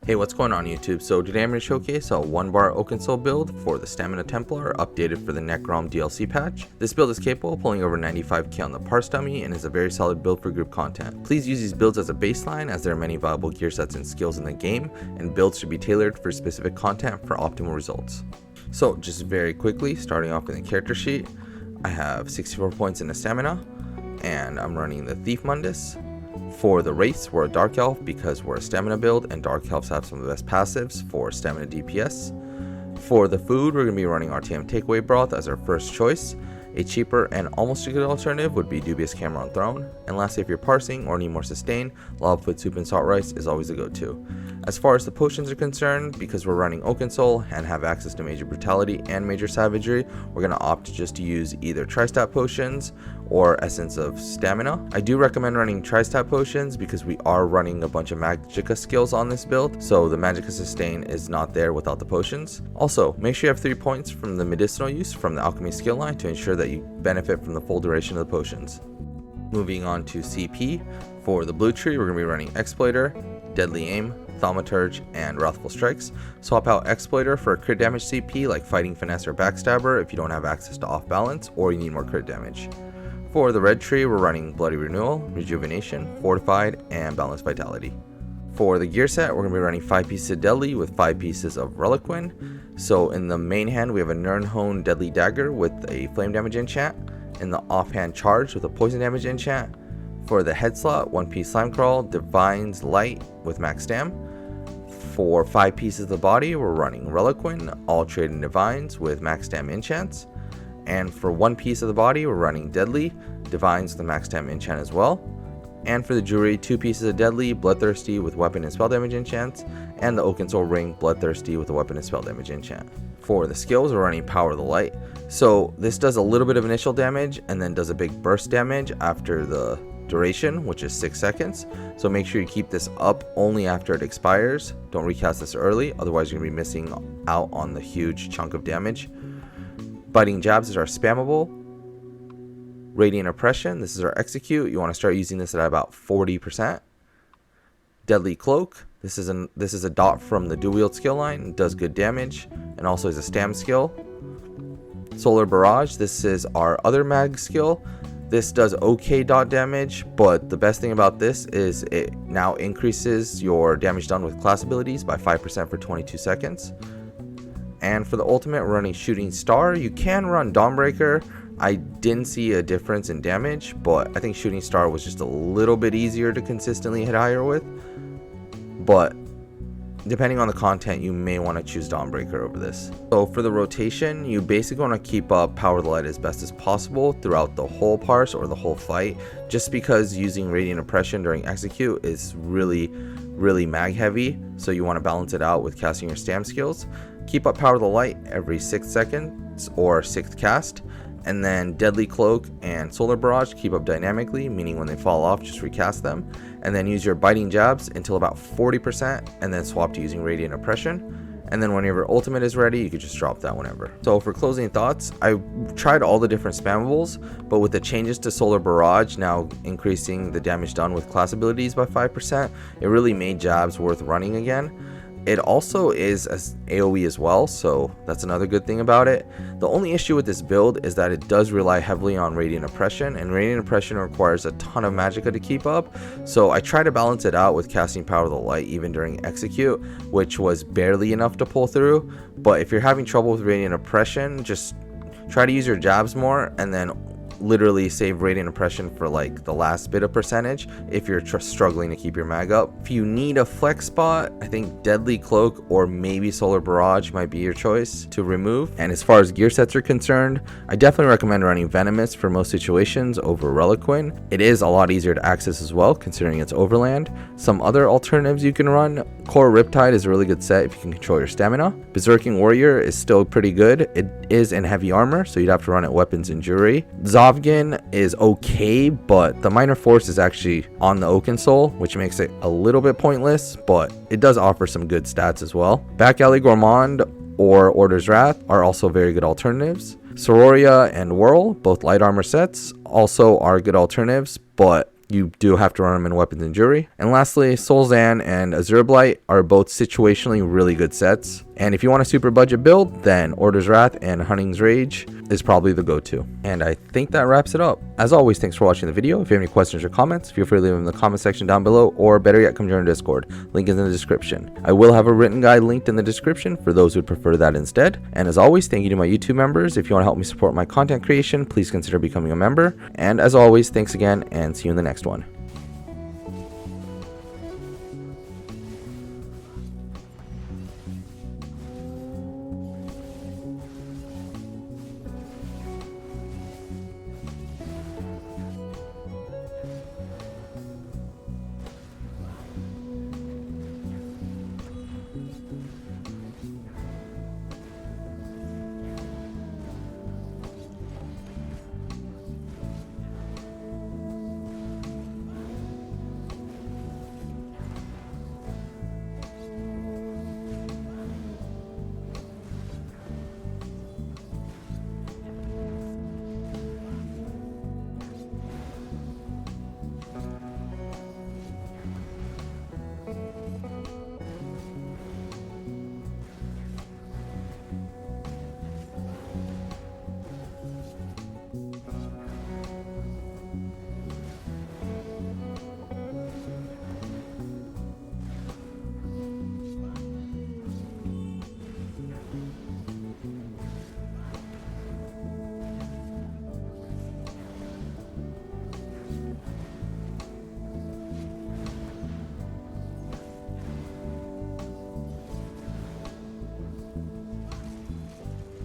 Hey, what's going on YouTube? So today I'm going to showcase a 1-bar Oakensoul build for the Stamina Templar updated for the Necrom DLC patch. This build is capable of pulling over 95k on the parse dummy and is a very solid build for group content. Please use these builds as a baseline as there are many viable gear sets and skills in the game, and builds should be tailored for specific content for optimal results. So just very quickly, starting off in the character sheet, I have 64 points in the stamina and I'm running the Thief Mundus. For the race, we're a Dark Elf because we're a stamina build and Dark Elves have some of the best passives for stamina DPS. For the food, we're going to be running RTM Takeaway Broth as our first choice. A cheaper and almost a good alternative would be Dubious Cameron Throne. And lastly, if you're parsing or need more sustain, Lavafoot Soup and Salt Rice is always a go-to. As far as the potions are concerned, because we're running Oakensoul and have access to Major Brutality and Major Savagery, we're going to opt just to use either Tri-Stat potions or Essence of Stamina. I do recommend running Tri-Stat potions because we are running a bunch of Magicka skills on this build, so the Magicka sustain is not there without the potions. Also, make sure you have 3 points from the medicinal use from the Alchemy skill line to ensure that you benefit from the full duration of the potions. Moving on to CP, for the blue tree we're going to be running Exploiter, Deadly Aim, Thaumaturge, and Wrathful Strikes. Swap out Exploiter for crit damage CP like Fighting Finesse or Backstabber if you don't have access to off balance or you need more crit damage. For the red tree we're running Bloody Renewal, Rejuvenation, Fortified, and Balanced Vitality. For the gear set, we're going to be running 5 pieces of Deadly with 5 pieces of Reliquin. So in the main hand, we have a Nirnhone Deadly Dagger with a Flame Damage enchant. In the offhand, Charge with a Poison Damage enchant. For the head slot, 1 piece Slime Crawl, Divine's Light with Max Stam. For 5 pieces of the body, we're running Reliquin, All Trade and Divines with Max Stam enchants. And for 1 piece of the body, we're running Deadly, Divines with the Max Stam enchant as well. And for the jewelry, 2 pieces of Deadly, Bloodthirsty with weapon and spell damage enchants, and the Oakensoul Ring, Bloodthirsty with a weapon and spell damage enchant. For the skills, we're running Power of the Light. So this does a little bit of initial damage and then does a big burst damage after the duration, which is 6 seconds. So make sure you keep this up only after it expires. Don't recast this early, otherwise you're going to be missing out on the huge chunk of damage. Biting Jabs is our spammable. Radiant Oppression, this is our execute. You want to start using this at about 40%. Deadly Cloak, this is a dot from the dual wield skill line. It does good damage and also is a stam skill. Solar Barrage, this is our other mag skill. This does okay dot damage, but the best thing about this is it now increases your damage done with class abilities by 5% for 22 seconds. And for the ultimate, we're running Shooting Star. You can run Dawnbreaker. I didn't see a difference in damage, but I think Shooting Star was just a little bit easier to consistently hit higher with. But depending on the content, you may want to choose Dawnbreaker over this. So for the rotation, you basically want to keep up Power of the Light as best as possible throughout the whole parse or the whole fight, just because using Radiant Oppression during execute is really mag heavy, so you want to balance it out with casting your stam skills. Keep up Power of the Light every 6 seconds or 6th cast. And then Deadly Cloak and Solar Barrage keep up dynamically, meaning when they fall off, just recast them. And then use your Biting Jabs until about 40%, and then swap to using Radiant Oppression. And then whenever your ultimate is ready, you can just drop that whenever. So for closing thoughts, I tried all the different spammables, but with the changes to Solar Barrage now increasing the damage done with class abilities by 5%, it really made Jabs worth running again. It also is as AoE as well, so that's another good thing about it. The only issue with this build is that it does rely heavily on Radiant Oppression, and Radiant Oppression requires a ton of Magicka to keep up. So I try to balance it out with casting Power of the Light even during execute, which was barely enough to pull through. But if you're having trouble with Radiant Oppression, just try to use your jabs more and then literally save Radiant Oppression for like the last bit of percentage if you're struggling to keep your mag up. If you need a flex spot, I think Deadly Cloak or maybe Solar Barrage might be your choice to remove. And as far as gear sets are concerned, I definitely recommend running Venomous for most situations over Reliquin. It is a lot easier to access as well considering it's overland. Some other alternatives you can run, Core Riptide is a really good set if you can control your stamina. Berserking Warrior is still pretty good. It is in heavy armor, so you'd have to run it weapons and jewelry. Zovgin is okay, but the Minor Force is actually on the Oakensoul, which makes it a little bit pointless, but it does offer some good stats as well. Back Alley Gourmand or Order's Wrath are also very good alternatives. Sororia and Whirl, both light armor sets, also are good alternatives, but You do have to run them in Weapons and Jewelry. And lastly, Soulzan and Azure Blight are both situationally really good sets. And if you want a super budget build, then Order's Wrath and Hunting's Rage is probably the go-to. And I think that wraps it up. As always, thanks for watching the video. If you have any questions or comments, feel free to leave them in the comment section down below, or better yet, come join our Discord. Link is in the description. I will have a written guide linked in the description for those who would prefer that instead. And as always, thank you to my YouTube members. If you want to help me support my content creation, please consider becoming a member. And as always, thanks again, and see you in the next one.